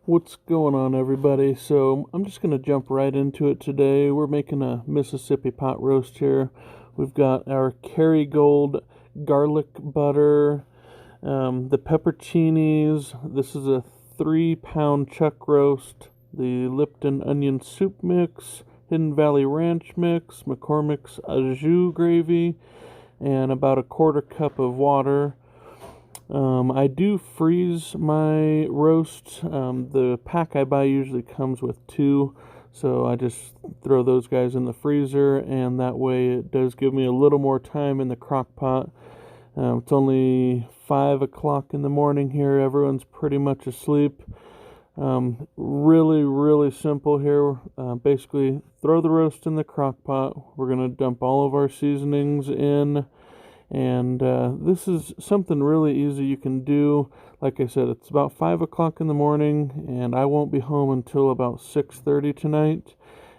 What's going on, everybody? So I'm just going to jump right into it today. We're making a Mississippi pot roast here. We've got our Kerrygold garlic butter, the pepperoncinis. This is a 3-pound chuck roast, the Lipton onion soup mix, Hidden Valley ranch mix, McCormick's au jus gravy, and about a quarter cup of water. I do freeze my roast. The pack I buy usually comes with two, so I just throw those guys in the freezer, and that way it does give me a little more time in the crock pot. It's only 5 o'clock in the morning here. Everyone's pretty much asleep. Really simple here. Basically, throw the roast in the crock pot. We're going to dump all of our seasonings in. And this is something really easy you can do. Like I said, it's about 5 o'clock in the morning, and I won't be home until about 6:30 tonight.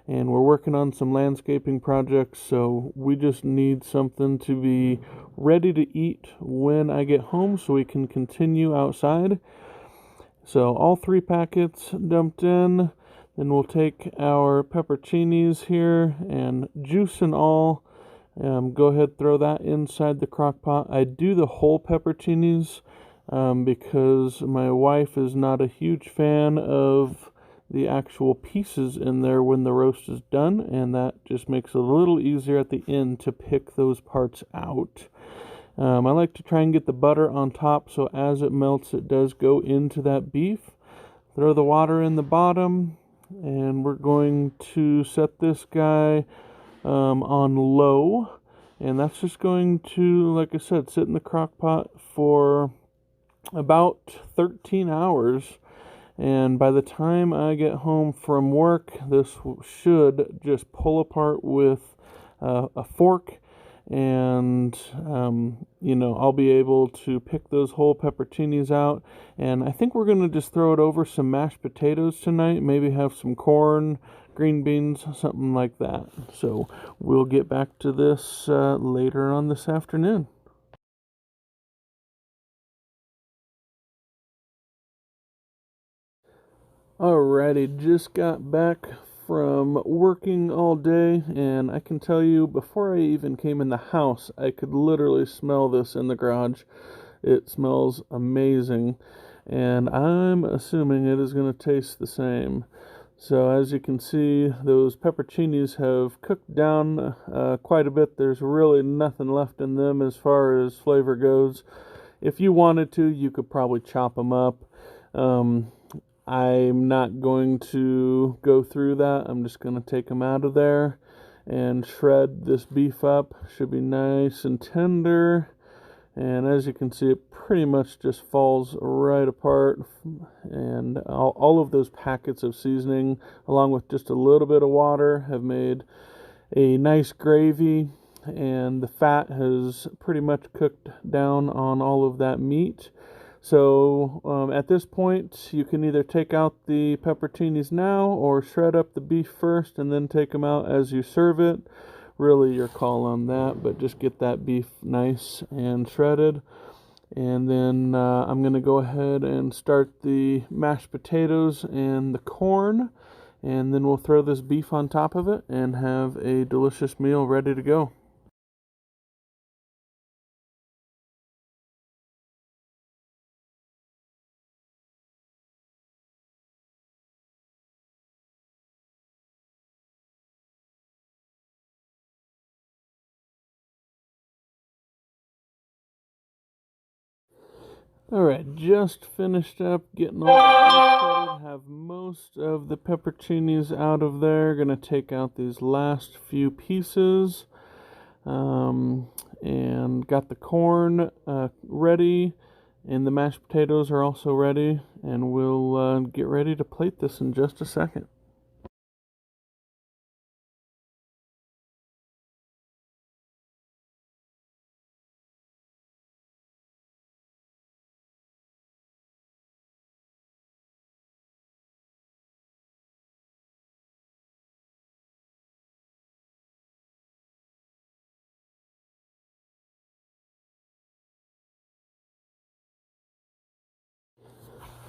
And we're working on some landscaping projects, so we just need something to be ready to eat when I get home so we can continue outside. So all 3 packets dumped in. Then we'll take our pepperoncinis here and juice and all. Go ahead, throw that inside the crock pot. I do the whole pepperoncinis because my wife is not a huge fan of the actual pieces in there when the roast is done, and that just makes it a little easier at the end to pick those parts out. I like to try and get the butter on top so as it melts, it does go into that beef. Throw the water in the bottom, and we're going to set this guy on low, and that's just going to, like I said, sit in the crock pot for about 13 hours. And by the time I get home from work, this should just pull apart with a fork, and I'll be able to pick those whole pepperoncinis out. And I think we're going to just throw it over some mashed potatoes tonight, maybe have some corn, green beans, something like that. So we'll get back to this later on this afternoon. Alrighty, just got back from working all day, and I can tell you, before I even came in the house, I could literally smell this in the garage. It smells amazing, and I'm assuming it is going to taste the same. So as you can see, those pepperoncinis have cooked down quite a bit. There's really nothing left in them as far as flavor goes. If you wanted to, you could probably chop them up. Um, I'm not going to go through that. I'm just going to take them out of there and shred this beef up. Should be nice and tender. And as you can see, it pretty much just falls right apart. And all of those packets of seasoning, along with just a little bit of water, have made a nice gravy. And the fat has pretty much cooked down on all of that meat. So at this point, you can either take out the pepperoncinis now or shred up the beef first and then take them out as you serve it. Really, your call on that, but just get that beef nice and shredded. And then I'm going to go ahead and start the mashed potatoes and the corn, and then we'll throw this beef on top of it and have a delicious meal ready to go. Alright, just finished up getting all the beef shredded. Have most of the pepperoncinis out of there. Gonna take out these last few pieces. And got the corn ready, and the mashed potatoes are also ready, and we'll get ready to plate this in just a second.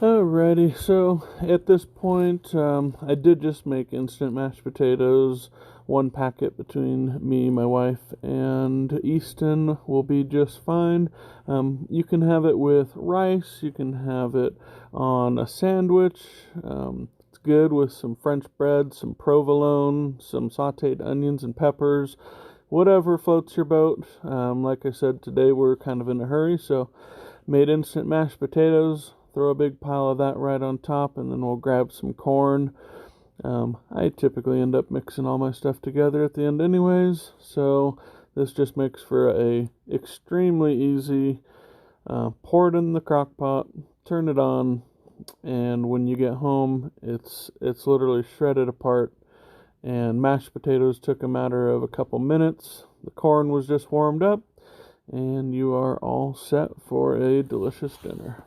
Alrighty, so at this point, I did just make instant mashed potatoes. One packet between me, my wife, and Easton will be just fine. You can have it with rice, you can have it on a sandwich. It's good with some French bread, some provolone, some sauteed onions and peppers, whatever floats your boat. Like I said, today we're kind of in a hurry, so made instant mashed potatoes. Throw a big pile of that right on top, and then we'll grab some corn. I typically end up mixing all my stuff together at the end anyways, so this just makes for a extremely easy, pour it in the crock pot, turn it on, and when you get home, it's literally shredded apart. And mashed potatoes took a matter of a couple minutes. The corn was just warmed up, and you are all set for a delicious dinner.